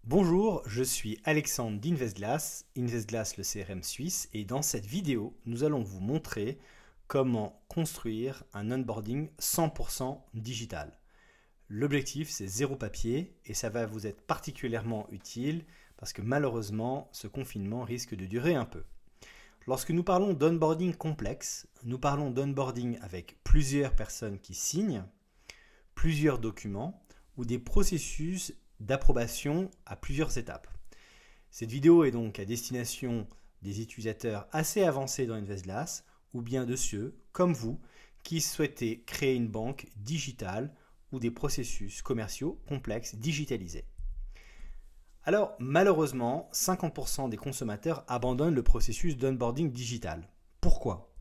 Bonjour, je suis Alexandre d'Investglass, Investglass le CRM suisse, et dans cette vidéo, nous allons vous montrer comment construire un onboarding 100% digital. L'objectif, c'est zéro papier et ça va vous être particulièrement utile parce que malheureusement, ce confinement risque de durer un peu. Lorsque nous parlons d'onboarding complexe, nous parlons d'onboarding avec plusieurs personnes qui signent, plusieurs documents ou des processus d'approbation à plusieurs étapes. Cette vidéo est donc à destination des utilisateurs assez avancés dans Investglass ou bien de ceux, comme vous, qui souhaitez créer une banque digitale ou des processus commerciaux complexes digitalisés. Alors, malheureusement, 50% des consommateurs abandonnent le processus d'onboarding digital. Pourquoi ?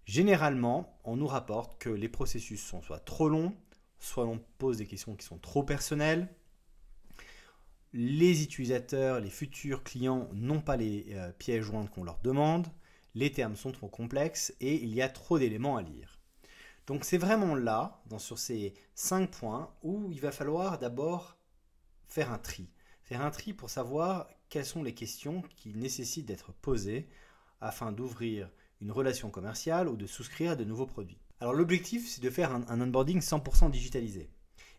Généralement, on nous rapporte que les processus sont soit trop longs, soit on pose des questions qui sont trop personnelles. Les utilisateurs, les futurs clients n'ont pas les pièces jointes qu'on leur demande, les termes sont trop complexes et il y a trop d'éléments à lire. Donc c'est vraiment là, sur ces 5 points, où il va falloir d'abord faire un tri. Faire un tri pour savoir quelles sont les questions qui nécessitent d'être posées afin d'ouvrir une relation commerciale ou de souscrire à de nouveaux produits. Alors l'objectif, c'est de faire un onboarding 100% digitalisé.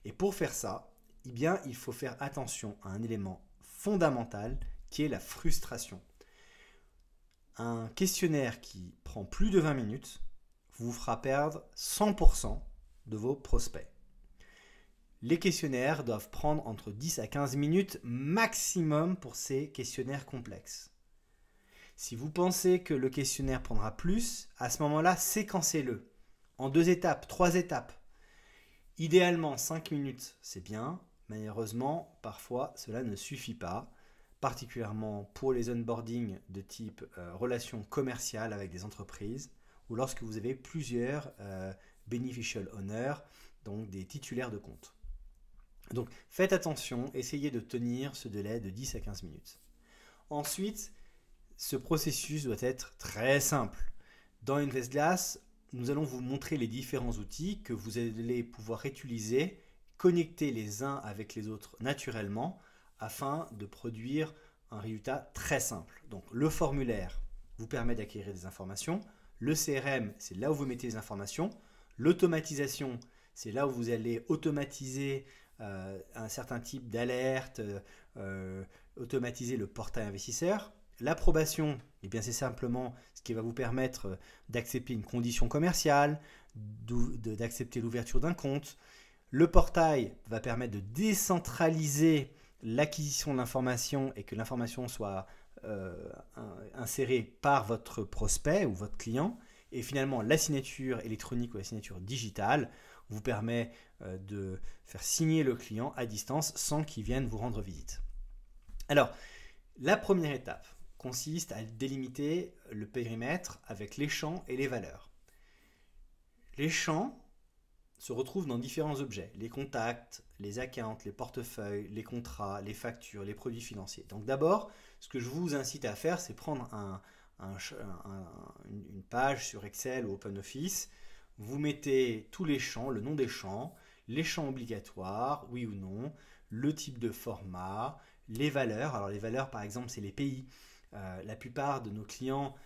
Et pour faire ça, eh bien, il faut faire attention à un élément fondamental qui est la frustration. Un questionnaire qui prend plus de 20 minutes vous fera perdre 100% de vos prospects. Les questionnaires doivent prendre entre 10 à 15 minutes maximum pour ces questionnaires complexes. Si vous pensez que le questionnaire prendra plus, à ce moment-là, séquencez-le en 2 étapes, 3 étapes. Idéalement, 5 minutes, c'est bien. Malheureusement, parfois, cela ne suffit pas, particulièrement pour les onboarding de type relations commerciales avec des entreprises ou lorsque vous avez plusieurs beneficial owners, donc des titulaires de compte. Donc faites attention, essayez de tenir ce délai de 10 à 15 minutes. Ensuite, ce processus doit être très simple. Dans Investglass, nous allons vous montrer les différents outils que vous allez pouvoir utiliser, connecter les uns avec les autres naturellement afin de produire un résultat très simple. Donc le formulaire vous permet d'acquérir des informations, le CRM c'est là où vous mettez les informations, l'automatisation c'est là où vous allez automatiser un certain type d'alerte, automatiser le portail investisseur. L'approbation, eh bien c'est simplement ce qui va vous permettre d'accepter une condition commerciale, d'accepter l'ouverture d'un compte. Le portail va permettre de décentraliser l'acquisition de l'information et que l'information soit insérée par votre prospect ou votre client. Et finalement, la signature électronique ou la signature digitale vous permet de faire signer le client à distance sans qu'il vienne vous rendre visite. Alors, la première étape consiste à délimiter le périmètre avec les champs et les valeurs. Les champs se retrouvent dans différents objets, les contacts, les accounts, les portefeuilles, les contrats, les factures, les produits financiers. Donc d'abord, ce que je vous incite à faire, c'est prendre une page sur Excel ou OpenOffice, vous mettez tous les champs, le nom des champs, les champs obligatoires, oui ou non, le type de format, les valeurs. Alors les valeurs, par exemple, c'est les pays. La plupart de nos clients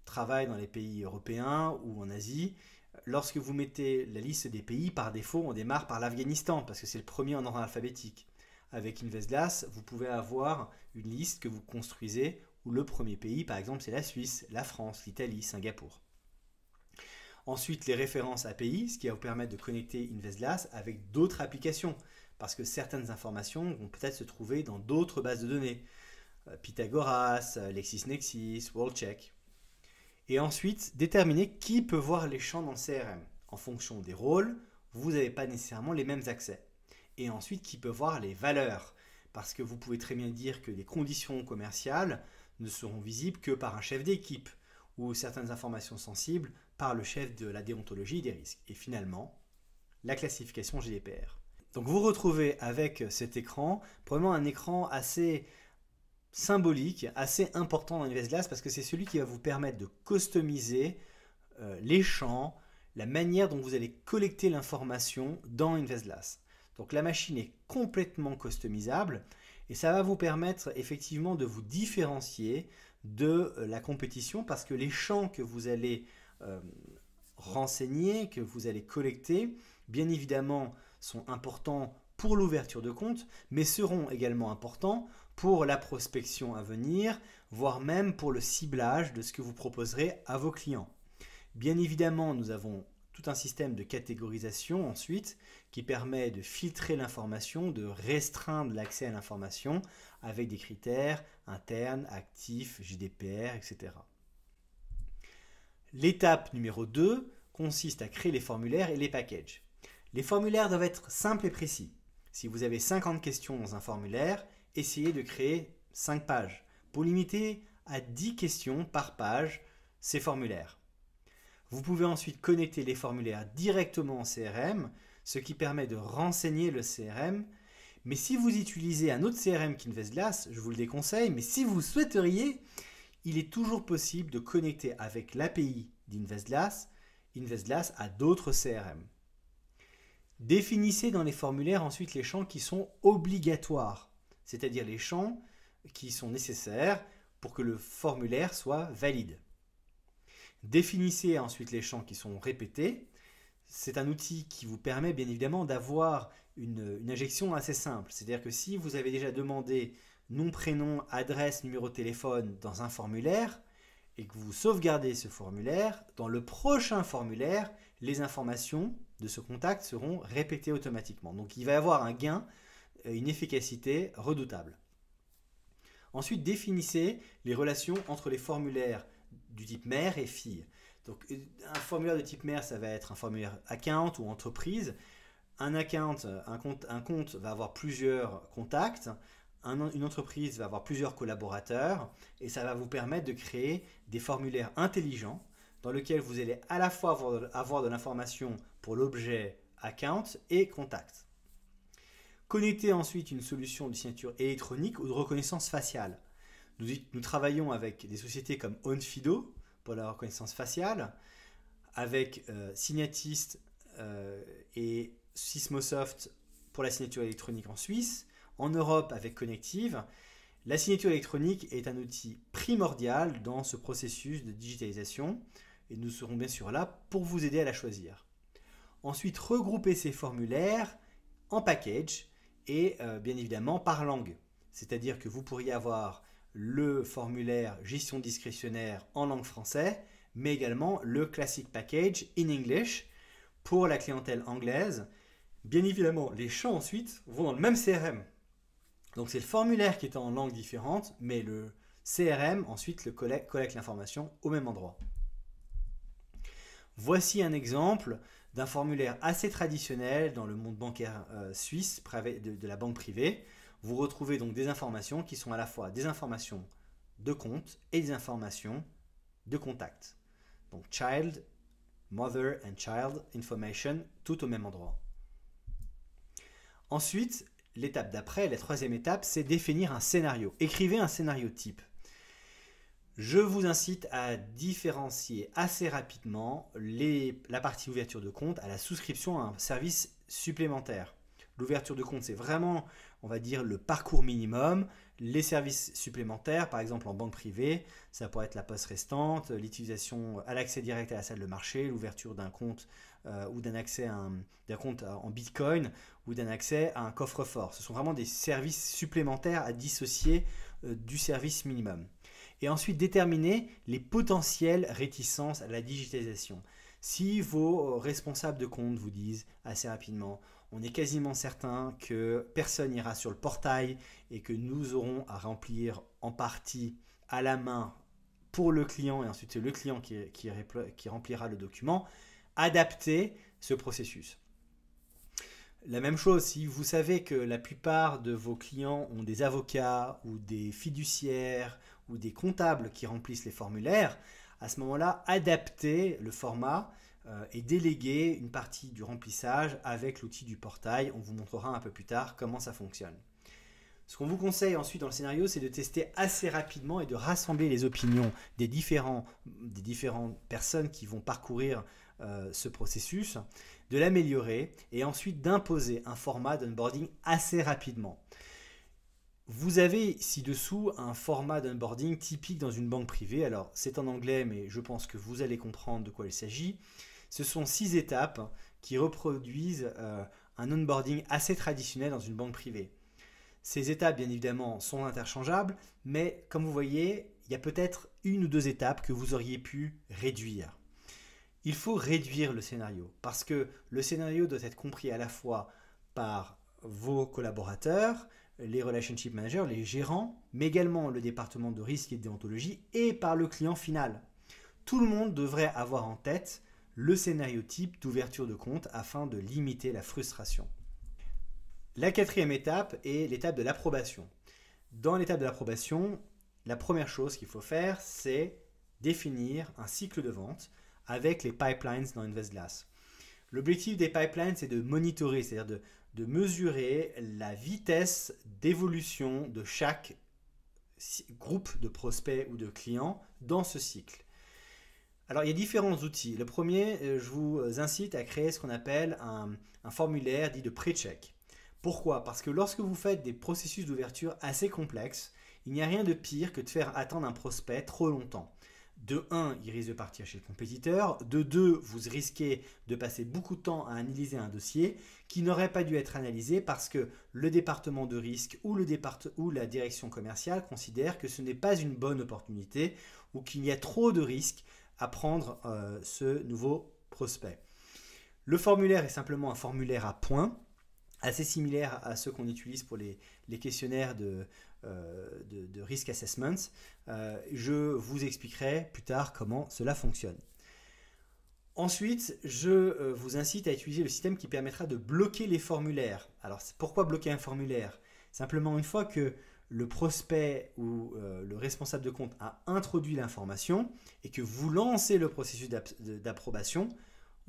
travaillent dans les pays européens ou en Asie. Lorsque vous mettez la liste des pays, par défaut, on démarre par l'Afghanistan parce que c'est le premier en ordre alphabétique. Avec Investglass, vous pouvez avoir une liste que vous construisez où le premier pays, par exemple, c'est la Suisse, la France, l'Italie, Singapour. Ensuite, les références API, ce qui va vous permettre de connecter Investglass avec d'autres applications parce que certaines informations vont peut-être se trouver dans d'autres bases de données. Pythagoras, LexisNexis, WorldCheck. Et ensuite, déterminer qui peut voir les champs dans le CRM. En fonction des rôles, vous n'avez pas nécessairement les mêmes accès. Et ensuite, qui peut voir les valeurs. Parce que vous pouvez très bien dire que les conditions commerciales ne seront visibles que par un chef d'équipe ou certaines informations sensibles par le chef de la déontologie des risques. Et finalement, la classification GDPR. Donc vous retrouvez avec cet écran, probablement un écran assez symbolique, assez important dans Investglass parce que c'est celui qui va vous permettre de customiser les champs, la manière dont vous allez collecter l'information dans Investglass. Donc la machine est complètement customisable Et ça va vous permettre effectivement de vous différencier de la compétition parce que les champs que vous allez renseigner, que vous allez collecter, bien évidemment sont importants pour l'ouverture de compte, mais seront également importants pour la prospection à venir, voire même pour le ciblage de ce que vous proposerez à vos clients. Bien évidemment, nous avons tout un système de catégorisation ensuite qui permet de filtrer l'information, de restreindre l'accès à l'information avec des critères internes, actifs, GDPR, etc. L'étape numéro 2 consiste à créer les formulaires et les packages. Les formulaires doivent être simples et précis. Si vous avez 50 questions dans un formulaire, essayez de créer 5 pages pour limiter à 10 questions par page ces formulaires. Vous pouvez ensuite connecter les formulaires directement au CRM, ce qui permet de renseigner le CRM. Mais si vous utilisez un autre CRM qu'Investglass, je vous le déconseille, mais si vous souhaiteriez, il est toujours possible de connecter avec l'API d'Investglass à d'autres CRM. Définissez dans les formulaires ensuite les champs qui sont obligatoires, c'est-à-dire les champs qui sont nécessaires pour que le formulaire soit valide. Définissez ensuite les champs qui sont répétés. C'est un outil qui vous permet bien évidemment d'avoir une injection assez simple. C'est-à-dire que si vous avez déjà demandé nom, prénom, adresse, numéro de téléphone dans un formulaire et que vous sauvegardez ce formulaire, dans le prochain formulaire, les informations de ce contact seront répétées automatiquement. Donc il va y avoir un gain, une efficacité redoutable. Ensuite, définissez les relations entre les formulaires du type mère et fille. Donc un formulaire de type mère, ça va être un formulaire account ou entreprise. Un compte va avoir plusieurs contacts. Une entreprise va avoir plusieurs collaborateurs et ça va vous permettre de créer des formulaires intelligents dans lesquels vous allez à la fois avoir de l'information pour l'objet account et contact. Connectez ensuite une solution de signature électronique ou de reconnaissance faciale. Nous travaillons avec des sociétés comme Onfido pour la reconnaissance faciale, avec Signatist et Sysmosoft pour la signature électronique en Suisse, en Europe avec Connective. La signature électronique est un outil primordial dans ce processus de digitalisation et nous serons bien sûr là pour vous aider à la choisir. Ensuite, regroupez ces formulaires en package et bien évidemment par langue. C'est-à-dire que vous pourriez avoir le formulaire gestion discrétionnaire en langue française, mais également le classic package in English pour la clientèle anglaise. Bien évidemment, les champs ensuite vont dans le même CRM. Donc c'est le formulaire qui est en langue différente, mais le CRM ensuite collecte l'information au même endroit. Voici un exemple d'un formulaire assez traditionnel dans le monde bancaire suisse de la banque privée. Vous retrouvez donc des informations qui sont à la fois des informations de compte et des informations de contact. Donc child, mother and child information, tout au même endroit. Ensuite, l'étape d'après, la troisième étape, c'est définir un scénario. Écrivez un scénario type. Je vous incite à différencier assez rapidement la partie ouverture de compte à la souscription à un service supplémentaire. L'ouverture de compte, c'est vraiment, on va dire, le parcours minimum. Les services supplémentaires, par exemple en banque privée, ça pourrait être la poste restante, l'utilisation à l'accès direct à la salle de marché, l'ouverture d'un compte ou d'un accès d'un compte en Bitcoin ou d'un accès à un coffre-fort. Ce sont vraiment des services supplémentaires à dissocier du service minimum. Et ensuite, déterminer les potentielles réticences à la digitalisation. Si vos responsables de compte vous disent assez rapidement « on est quasiment certain que personne n'ira sur le portail et que nous aurons à remplir en partie à la main pour le client et ensuite c'est le client qui remplira le document », adaptez ce processus. La même chose, si vous savez que la plupart de vos clients ont des avocats ou des fiduciaires ou des comptables qui remplissent les formulaires, à ce moment-là, adaptez le format et déléguez une partie du remplissage avec l'outil du portail. On vous montrera un peu plus tard comment ça fonctionne. Ce qu'on vous conseille ensuite dans le scénario, c'est de tester assez rapidement et de rassembler les opinions des différentes personnes qui vont parcourir ce processus, de l'améliorer et ensuite d'imposer un format d'onboarding assez rapidement. Vous avez ci-dessous un format d'onboarding typique dans une banque privée. Alors, c'est en anglais, mais je pense que vous allez comprendre de quoi il s'agit. Ce sont 6 étapes qui reproduisent un onboarding assez traditionnel dans une banque privée. Ces étapes, bien évidemment, sont interchangeables, mais comme vous voyez, il y a peut-être une ou deux étapes que vous auriez pu réduire. Il faut réduire le scénario parce que le scénario doit être compris à la fois par vos collaborateurs, les relationship managers, les gérants, mais également le département de risque et de déontologie et par le client final. Tout le monde devrait avoir en tête le scénario type d'ouverture de compte afin de limiter la frustration. La quatrième étape est l'étape de l'approbation. Dans l'étape de l'approbation, la première chose qu'il faut faire, c'est définir un cycle de vente avec les pipelines dans InvestGlass. L'objectif des pipelines, c'est de monitorer, c'est-à-dire de mesurer la vitesse d'évolution de chaque groupe de prospects ou de clients dans ce cycle. Alors, il y a différents outils. Le premier, je vous incite à créer ce qu'on appelle un formulaire dit de pré-check. Pourquoi? Parce que lorsque vous faites des processus d'ouverture assez complexes, il n'y a rien de pire que de faire attendre un prospect trop longtemps. De 1, il risque de partir chez le compétiteur. De 2, vous risquez de passer beaucoup de temps à analyser un dossier qui n'aurait pas dû être analysé parce que le département de risque ou la direction commerciale considère que ce n'est pas une bonne opportunité ou qu'il y a trop de risques à prendre ce nouveau prospect. Le formulaire est simplement un formulaire à points, assez similaire à ceux qu'on utilise pour les questionnaires de risk assessments. Je vous expliquerai plus tard comment cela fonctionne. Ensuite, je vous incite à utiliser le système qui permettra de bloquer les formulaires. Alors, pourquoi bloquer un formulaire? Simplement, une fois que le prospect ou le responsable de compte a introduit l'information et que vous lancez le processus d'approbation,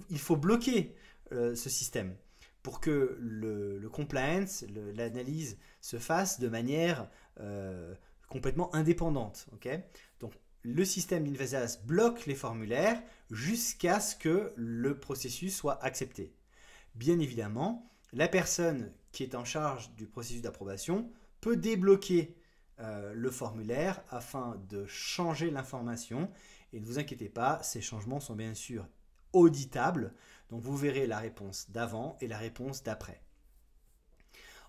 il faut bloquer ce système pour que le compliance, l'analyse se fasse de manière complètement indépendante. Okay? Donc, le système d'InvestGlass bloque les formulaires jusqu'à ce que le processus soit accepté. Bien évidemment, la personne qui est en charge du processus d'approbation peut débloquer le formulaire afin de changer l'information. Et ne vous inquiétez pas, ces changements sont bien sûr auditables. Donc vous verrez la réponse d'avant et la réponse d'après.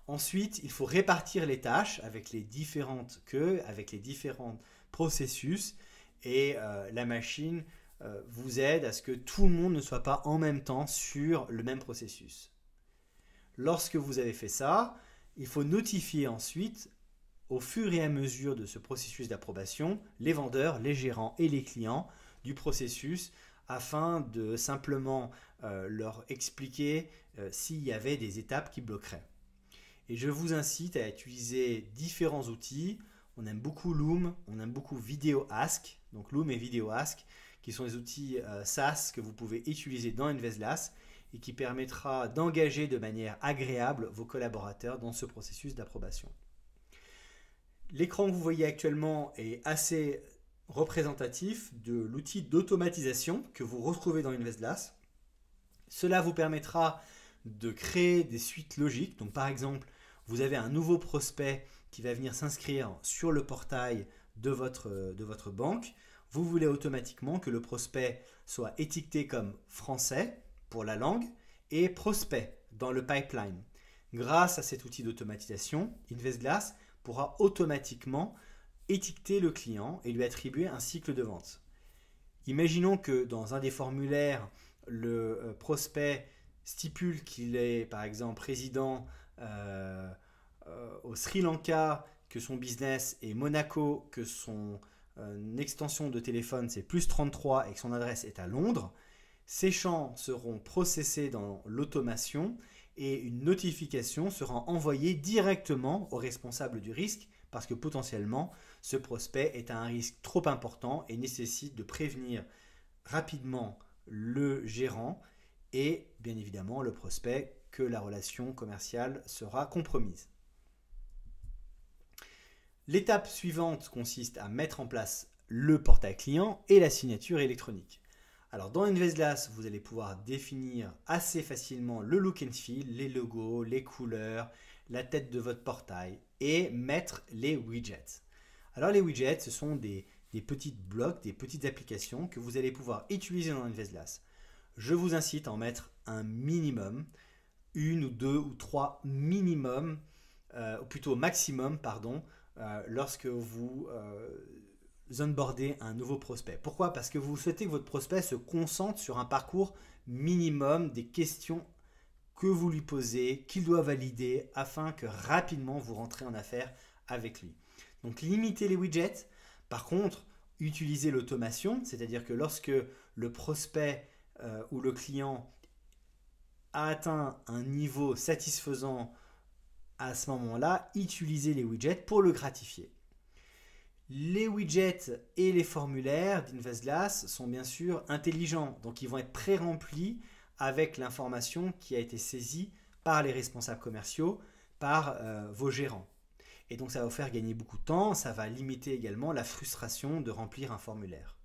Ensuite, il faut répartir les tâches avec les différentes queues, avec les différents processus. Et la machine vous aide à ce que tout le monde ne soit pas en même temps sur le même processus. Lorsque vous avez fait ça, il faut notifier ensuite, au fur et à mesure de ce processus d'approbation, les vendeurs, les gérants et les clients du processus afin de simplement leur expliquer s'il y avait des étapes qui bloqueraient. Et je vous incite à utiliser différents outils. On aime beaucoup Loom, on aime beaucoup VideoAsk, donc Loom et VideoAsk, qui sont des outils SaaS que vous pouvez utiliser dans InvestGlass et qui permettra d'engager de manière agréable vos collaborateurs dans ce processus d'approbation. L'écran que vous voyez actuellement est assez représentatif de l'outil d'automatisation que vous retrouvez dans InvestGlass. Cela vous permettra de créer des suites logiques. Donc par exemple, vous avez un nouveau prospect qui va venir s'inscrire sur le portail de votre banque. Vous voulez automatiquement que le prospect soit étiqueté comme français pour la langue et prospect dans le pipeline. Grâce à cet outil d'automatisation, InvestGlass pourra automatiquement étiqueter le client et lui attribuer un cycle de vente. Imaginons que dans un des formulaires, le prospect stipule qu'il est par exemple résident au Sri Lanka, que son business est Monaco, que son extension de téléphone c'est +33 et que son adresse est à Londres. Ces champs seront processés dans l'automation et une notification sera envoyée directement au responsable du risque parce que potentiellement ce prospect est à un risque trop important et nécessite de prévenir rapidement le gérant et bien évidemment le prospect que la relation commerciale sera compromise. L'étape suivante consiste à mettre en place le portail client et la signature électronique. Alors dans InvestGlass, vous allez pouvoir définir assez facilement le look and feel, les logos, les couleurs, la tête de votre portail et mettre les widgets. Alors les widgets, ce sont des petits blocs, des petites applications que vous allez pouvoir utiliser dans InvestGlass. Je vous incite à en mettre un minimum, une ou deux ou trois minimum, ou plutôt maximum, pardon, lorsque vous onboardez un nouveau prospect. Pourquoi? Parce que vous souhaitez que votre prospect se concentre sur un parcours minimum des questions que vous lui posez, qu'il doit valider afin que rapidement vous rentrez en affaire avec lui. Donc limitez les widgets. Par contre, utilisez l'automation, c'est-à-dire que lorsque le prospect ou le client a atteint un niveau satisfaisant à ce moment-là, utilisez les widgets pour le gratifier. Les widgets et les formulaires d'InvestGlass sont bien sûr intelligents, donc ils vont être pré-remplis avec l'information qui a été saisie par les responsables commerciaux, par vos gérants. Et donc ça va vous faire gagner beaucoup de temps, ça va limiter également la frustration de remplir un formulaire.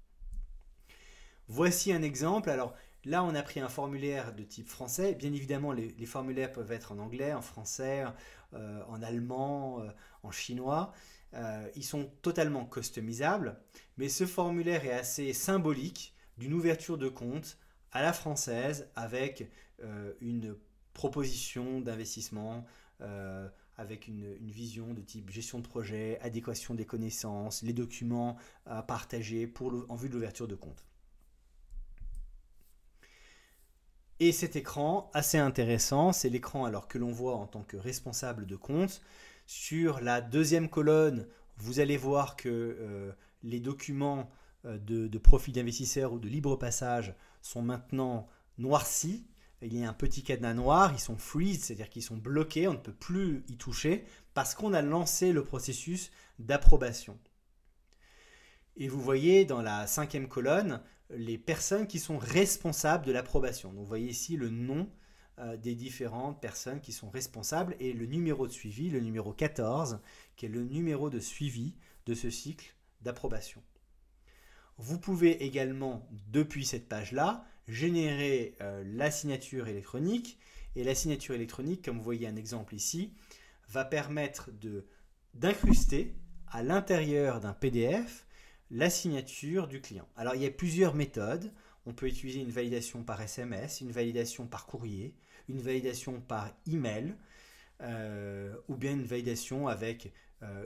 Voici un exemple. Alors là, on a pris un formulaire de type français. Bien évidemment, les formulaires peuvent être en anglais, en français, en allemand, en chinois. Ils sont totalement customisables, mais ce formulaire est assez symbolique d'une ouverture de compte à la française avec une proposition d'investissement, avec une vision de type gestion de projet, adéquation des connaissances, les documents à partager en vue de l'ouverture de compte. Et cet écran, assez intéressant, c'est l'écran alors que l'on voit en tant que responsable de compte. Sur la deuxième colonne, vous allez voir que les documents de profil d'investisseur ou de libre passage sont maintenant noircis. Il y a un petit cadenas noir, ils sont freeze, c'est-à-dire qu'ils sont bloqués, on ne peut plus y toucher parce qu'on a lancé le processus d'approbation. Et vous voyez dans la cinquième colonne les personnes qui sont responsables de l'approbation. Donc vous voyez ici le nom des différentes personnes qui sont responsables et le numéro de suivi, le numéro 14, qui est le numéro de suivi de ce cycle d'approbation. Vous pouvez également, depuis cette page-là, générer la signature électronique. Et la signature électronique, comme vous voyez un exemple ici, va permettre d'incruster à l'intérieur d'un PDF la signature du client. Alors il y a plusieurs méthodes. On peut utiliser une validation par SMS, une validation par courrier, une validation par email, ou bien une validation avec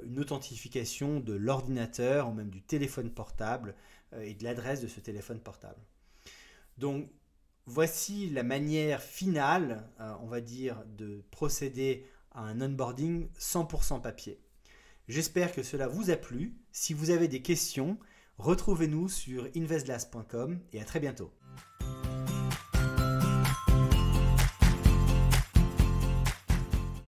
une authentification de l'ordinateur ou même du téléphone portable et de l'adresse de ce téléphone portable. Donc voici la manière finale, on va dire, de procéder à un onboarding 100% papier. J'espère que cela vous a plu. Si vous avez des questions, retrouvez-nous sur investglass.com et à très bientôt.